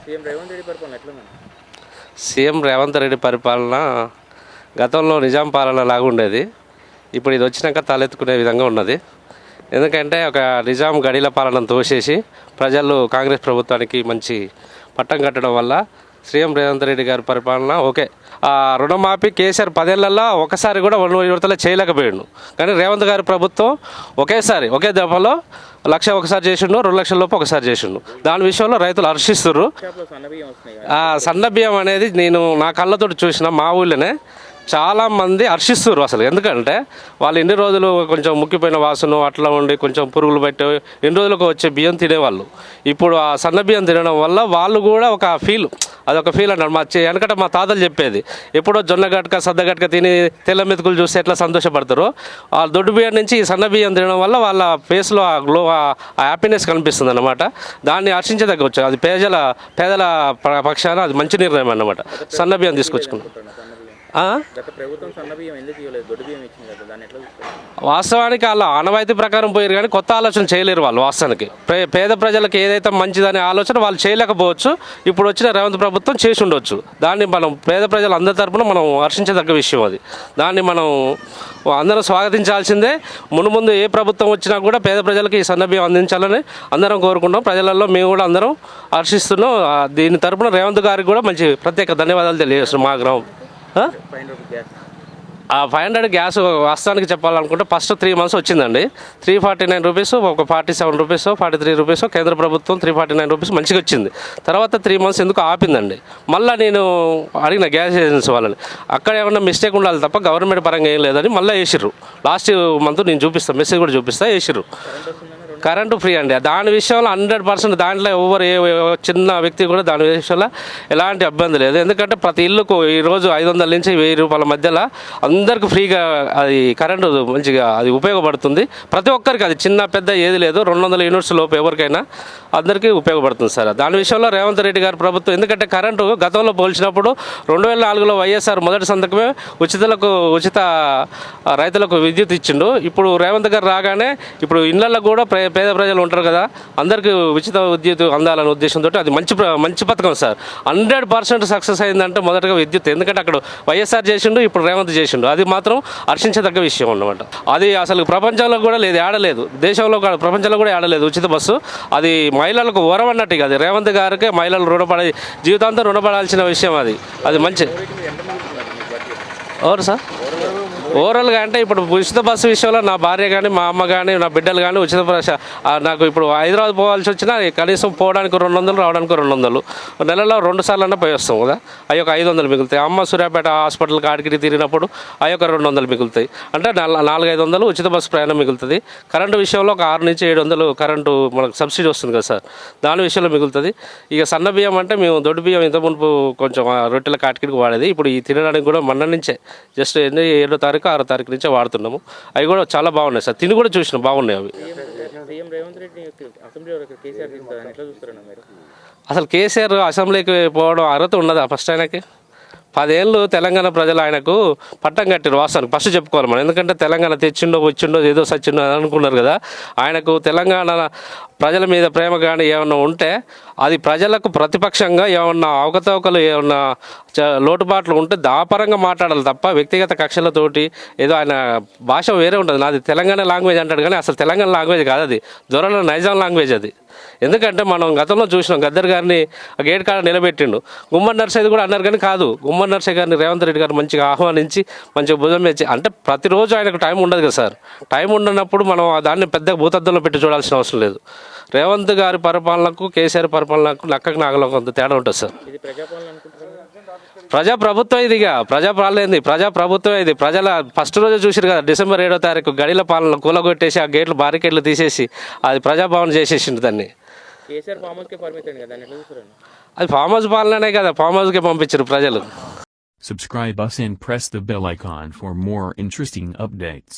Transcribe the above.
CM Revanth Reddy పరిపాలన గతంలో నిజాం పాలన లాగా ఉండేది. ఇప్పుడు ఇది వచ్చినాక తలెత్తుకునే విధంగా ఉన్నది. ఎందుకంటే ఒక నిజాం గడిల పాలనను తోసేసి ప్రజలు కాంగ్రెస్ ప్రభుత్వానికి మంచి పట్టం కట్టడం వల్ల సీఎం రేవంత్ రెడ్డి గారి పరిపాలన ఓకే. రుణమాఫీ కేసీఆర్ 10 ఏళ్లలో ఒకసారి కూడా 1 విడతలో చేయలేకపోయాడు. కానీ రేవంత్ గారి ప్రభుత్వం ఒకేసారి ఒకే దఫలో 1,00,000 ఒకసారి చేసిండు, 2 లక్షల లోపు ఒకసారి చేసిండు. దాని విషయంలో రైతులు హర్షిస్తున్నారు. సన్న బియ్యం అనేది నేను నా కళ్ళతోటి చూసిన మా ఊళ్ళోనే చాలామంది హర్షిస్తున్నారు అసలు. ఎందుకంటే వాళ్ళు ఎన్ని రోజులు కొంచెం ముక్కిపోయిన వాసన అట్లా ఉండి కొంచెం పురుగులు బట్టి ఎన్ని రోజులకు వచ్చే బియ్యం తినేవాళ్ళు. ఇప్పుడు ఆ సన్న బియ్యం తినడం వల్ల వాళ్ళు కూడా ఒక ఫీల్, అదొక ఫీల్ అన్నాడు. వెనకట మా తాతలు చెప్పేది, ఎప్పుడో జొన్న గట్క సద్ద గట్క తిని తెల్ల మెతుకులు చూస్తే ఎట్లా సంతోషపడతారో ఆ దొడ్డు బియ్యం నుంచి ఈ సన్న బియ్యం తినడం వల్ల వాళ్ళ ఫేస్లో ఆ గ్లో, ఆ హ్యాపీనెస్ కనిపిస్తుంది అన్నమాట. దాన్ని హర్షించదగ్గవచ్చు. అది పేదల పక్షాన అది మంచి నిర్ణయం అన్నమాట. సన్న బియ్యం తీసుకొచ్చుకున్నాం. వాస్తవానికి వాళ్ళ ఆనవాయితీ ప్రకారం పోయారు కానీ కొత్త ఆలోచన చేయలేరు వాళ్ళు. వాస్తవానికి పేద ప్రజలకు ఏదైతే మంచిదనే ఆలోచన వాళ్ళు చేయలేకపోవచ్చు. ఇప్పుడు వచ్చిన రేవంత్ ప్రభుత్వం చేసి ఉండొచ్చు. దాన్ని మనం పేద ప్రజలు అందరి తరపున మనం హర్షించదగ్గ విషయం అది. దాన్ని మనం అందరం స్వాగతించాల్సిందే. ముందు ఏ ప్రభుత్వం వచ్చినా కూడా పేద ప్రజలకు ఈ సన్నబియ్యం అందించాలని అందరం కోరుకుంటాం. ప్రజలలో మేము కూడా అందరం హర్షిస్తున్నాం. దీని తరపున రేవంత్ గారికి కూడా మంచి ప్రత్యేక ధన్యవాదాలు తెలియజేస్తున్నాం. మా గ్రామం 500 గ్యాస్ వాస్తవానికి చెప్పాలనుకుంటే ఫస్ట్ 3 months వచ్చిందండి. 349 రూపీస్, ఒక 47 రూపీస్, 43 రూపీస్ కేంద్ర ప్రభుత్వం 349 రూపీస్ మంచిగా వచ్చింది. తర్వాత 3 months ఎందుకు ఆపిందండి. మళ్ళీ నేను అడిగిన గ్యాస్ ఏజెన్సీ వాళ్ళని, అక్కడ ఏమన్నా మిస్టేక్ ఉండాలి తప్ప గవర్నమెంట్ పరంగా ఏం లేదని మళ్ళీ వేసిర్రు. లాస్ట్ మంత్ నేను చూపిస్తాను, మెసేజ్ కూడా చూపిస్తాను, వేసిర్రు. కరెంటు ఫ్రీ అండి. దాని విషయంలో 100% దాంట్లో ఎవరు ఏ చిన్న వ్యక్తి కూడా దాని విషయంలో ఎలాంటి ఇబ్బంది లేదు. ఎందుకంటే ప్రతి ఇల్లుకు ఈరోజు 500 నుంచి 1000 రూపాయల మధ్యలో అందరికి ఫ్రీగా అది కరెంటు మంచిగా అది ఉపయోగపడుతుంది. ప్రతి ఒక్కరికి అది చిన్న పెద్ద ఏది లేదు. 200 యూనిట్స్ లోపు ఎవరికైనా అందరికీ ఉపయోగపడుతుంది సార్. దాని విషయంలో రేవంత్ రెడ్డి గారి ప్రభుత్వం, ఎందుకంటే కరెంటు గతంలో పోల్చినప్పుడు 2004లో వైఎస్ఆర్ మొదటి సంతకమే ఉచిత రైతులకు విద్యుత్ ఇచ్చిండు. ఇప్పుడు రేవంత్ గారు రాగానే ఇప్పుడు ఇళ్లలో కూడా పేద ప్రజలు ఉంటారు కదా, అందరికీ ఉచిత విద్యుత్ అందాలనే ఉద్దేశంతో అది మంచి పథకం సార్. 100% సక్సెస్ అయిందంటే మొదటగా విద్యుత్. ఎందుకంటే అక్కడ వైఎస్ఆర్ చేసిండు, ఇప్పుడు రేవంత్ చేసిండు. అది మాత్రం హర్షించదగ్గ విషయం అన్నమాట. అది అసలు ప్రపంచంలో కూడా లేదు, ఆడలేదు. దేశంలో ప్రపంచంలో కూడా ఆడలేదు ఉచిత బస్సు. అది మహిళలకు వరం అన్నట్టు. అది రేవంత్ గారికి మహిళలు జీవితాంతం రుణపడాల్సిన విషయం. అది మంచి. ఎవరు సార్ ఓవరాల్గా అంటే ఇప్పుడు ఉచిత బస్సు విషయంలో నా భార్య కానీ మా అమ్మ కానీ నా బిడ్డలు కానీ ఉచిత బస్సు నాకు ఇప్పుడు హైదరాబాద్ పోవాల్సి వచ్చినా కనీసం పోవడానికి 200, రావడానికి 200. నెలలో 2 సార్లు అన్నా పోయి వస్తాం కదా, అవి ఒక 500 మిగులుతాయి. అమ్మ సూర్యాపేట హాస్పిటల్కి ఆడికి తిరిగినప్పుడు అవి ఒక 200 మిగులుతాయి. అంటే 400-500 ఉచిత బస్సు ప్రయాణం మిగులుతుంది. కరెంటు విషయంలో ఒక 600 నుంచి 700 కరెంటు మనకు సబ్సిడీ వస్తుంది కదా సార్, దాని విషయంలో మిగులుతుంది. ఇక సన్న బియ్యం అంటే మేము దొడ్డు బియ్యం ఇంత మునుపు కొంచెం రొట్టెల కాటికి వాడేది. ఇప్పుడు ఈ తినడానికి కూడా మొన్న నుంచే జస్ట్ 7వ తారీఖు 6వ తారీఖు నుంచే వాడుతున్నాము. అవి కూడా చాలా బాగున్నాయి సార్, తిని కూడా చూసినాం, బాగున్నాయి అవి. అసలు కేసీఆర్ అసెంబ్లీకి పోవడం అర్హత ఉన్నదా ఫస్ట్ ఆయనకి? 10 ఏళ్ళు తెలంగాణ ప్రజలు ఆయనకు పట్టం కట్టారు వాస్తవానికి. ఫస్ట్ చెప్పుకోవాలి మనం. ఎందుకంటే తెలంగాణ తెచ్చిండో వచ్చిండో ఏదో సచ్చిండో అనుకున్నారు కదా. ఆయనకు తెలంగాణ ప్రజల మీద ప్రేమ కానీ ఏమన్నా ఉంటే అది ప్రజలకు ప్రతిపక్షంగా ఏమన్నా అవకతవకలు ఏమన్నా లోటుపాట్లు ఉంటే దాపరంగా మాట్లాడాలి తప్ప వ్యక్తిగత కక్షలతోటి ఏదో ఆయన భాష వేరే ఉంటుంది. నాది తెలంగాణ లాంగ్వేజ్ అంటాడు కానీ అసలు తెలంగాణ లాంగ్వేజ్ కాదు, అది దొరల నైజాం లాంగ్వేజ్ అది. ఎందుకంటే మనం గతంలో చూసినాం, గద్దర్ గారిని గేట్ కాడ నిలబెట్టిండు. గుమ్మడి నర్సయ్య కూడా అన్నారు కానీ కాదు, గుమ్మడి నర్సయ్య గారిని రేవంత్ రెడ్డి గారు మంచిగా ఆహ్వానించి మంచిగా భుజం వేసి, అంటే ప్రతిరోజు ఆయనకు టైం ఉండదు కదా సార్. టైం ఉండనప్పుడు మనం దాన్ని పెద్ద భూతద్దంలో పెట్టి చూడాల్సిన అవసరం లేదు. రేవంత్ గారి పరిపాలనకు కేసీఆర్ పరిపాలనకు నక్కకు నాగలో కొంత తేడా ఉంటుంది సార్. ప్రజాప్రభుత్వం ఇదిగా, ప్రజాపాలన ప్రజాప్రభుత్వం ఇది. ప్రజల ఫస్ట్ రోజు చూసారు కదా, December 7వ తారీఖు గడిల పాలన కూలగొట్టేసి ఆ గేట్లు బారికేట్లు తీసేసి అది ప్రజాభవన్ చేసేసిండు దాన్ని. అది ఫామ్ హౌస్ పాలననే కదా, ఫామ్ హౌస్కే పంపించారు ప్రజలు. Subscribe us and press the bell icon for more interesting updates.